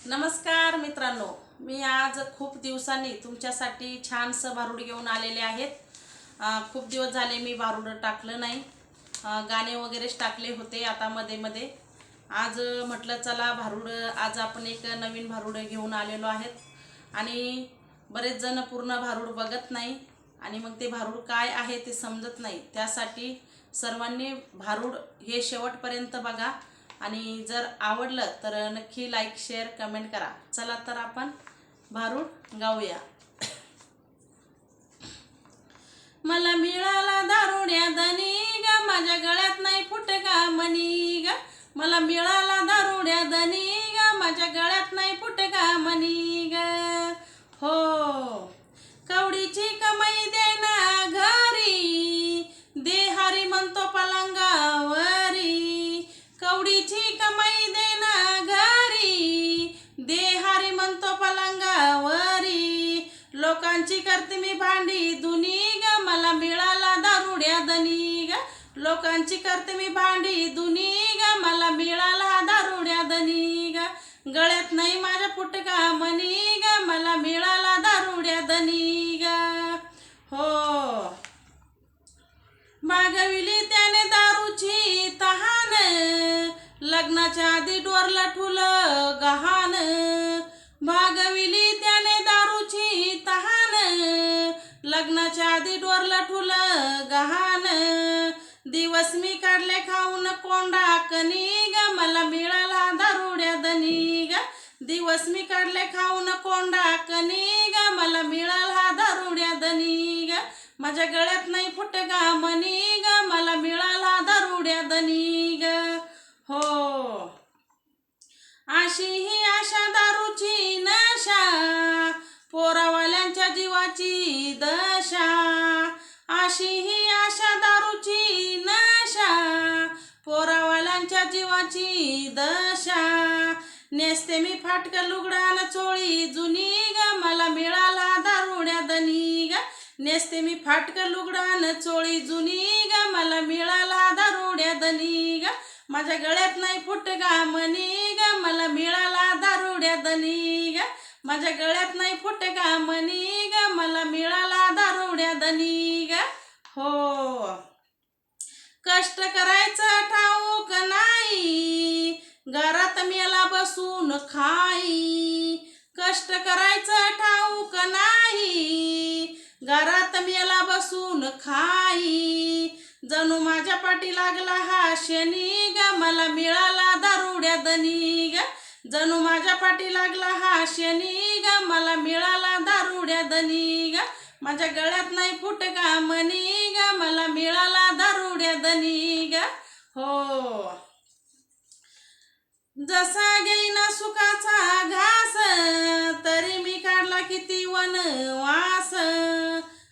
नमस्कार मित्रांनो, मी आज खूप दिवसांनी तुमच्यासाठी छानसं भारूड घेऊन आलेले आहेत। खूप दिवस झाले मी भारूड टाकलं नाही, गाणे वगैरेच टाकले होते आता मध्ये मध्ये। आज म्हटलं चला भारूड, आज आपण एक नवीन भारूड घेऊन आलेलो आहेत आणि बरेच जण पूर्ण भारूड बघत नाही आणि मग ते भारूड काय आहे ते समजत नाही। त्यासाठी सर्वांनी भारूड हे शेवटपर्यंत बघा आणि जर आवडलं तर नक्की लाईक शेअर कमेंट करा। चला तर आपण भारूड गाऊया। मला मिळाला दारुड्या दनी ग, माझ्या गळ्यात नाही फुटका मनी ग। मला मिळाला दारुड्या दनी ग, माझ्या गळ्यात नाही फुटका मनी ग। हो कवडीची कमाई देना घरी, देहारी म्हणतो पलंगावरी। कवडीची कमाई देना घरी, देहारी म्हणतो पलंगावरी। लोकांची करते मी भांडी दुनी ग, मला मिळाला दारुड्या दनी ग। लोकांची करते मी भांडी दुनी ग, मला मिळाला दारुड्या दनी ग। गळ्यात नाही माझ्या फुटका मनी ग, मला मिळाला दारुड्या दनी ग। हो मागविली त्याने दारूची तहान, लग्नाच्या आधी डोरला ठुलं गहाण। भागविली त्याने दारूची तहान, लग्नाच्या आधी डोरला ठुलं गहाण। दिवस मी काढले खाऊन कोंडा कनी ग, मला मिळाला दारुड्या दनी ग। दिवस मी काढले खाऊन कोंडा कनी ग, मला मिळाला दारुड्या दनी ग। माझ्या गळ्यात नाही फुटका मनी ग, मला मिळाला दारुड्या दनी ग। हो अशी ही आशा दारूची नशा, पोरावाल्यांच्या जीवाची दशा। अशी ही आशा दारूची नशा, पोरावाल्यांच्या जीवाची दशा। नेसते मी फाटकं लुगडान चोळी जुनी ग, मला मिळाला दारुड्या दनी ग। नेसते मी फाटकं लुगडान चोळी जुनी ग, मला मिळाला दारुड्या दनी ग। माझ्या गळ्यात नाही फुटका मनी ग, मला मिळाला दारुड्या दनी ग। माझ्या गळ्यात नाही फुटका मनी ग, मला मिळाला दारुड्या दनी ग। हो कष्ट करायचं ठाऊक नाही, घरात मेला बसून खाई। कष्ट करायचं ठाऊक नाही, घरात मेला बसून खाई। जणू माझ्या पाठी लागला हा शनी ग, मला मिळाला दारुड्या दनी ग। जणू माझ्या पाठी लागला हा शनी ग, मला मिळाला दारुड्या दनी ग। माझ्या गळ्यात नाही फुटका मनी ग, मला मिळाला दारुड्या दनी ग। हो जसा घेईना सुखाचा घास, तरी मी काढला किती वनवास।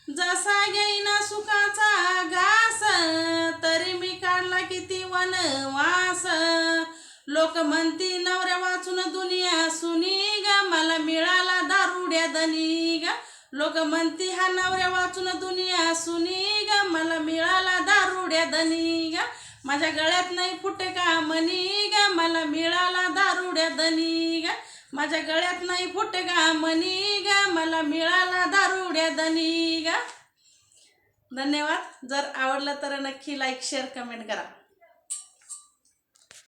जसा घेईना सुखाचा घास, तरी मी काढला किती वनवास। लोक म्हणती नवऱ्या वाचून दुनिया सुनी ग, मला मिळाला दारुड्या दनी ग। लोक म्हणती हा नवऱ्या वाचून दुनिया सुनी ग, मला मिळाला दारुड्या दनी ग। माझ्या गळ्यात नाही फुटका मनी ग, मला मिळाला दारुड्या दनी ग। माझ्या गळ्यात नाही फुटका मनी ग, मला मिळाला दारुड्या दनी ग। धन्यवाद। जर आवडलं तर नक्की लाईक शेअर कमेंट करा।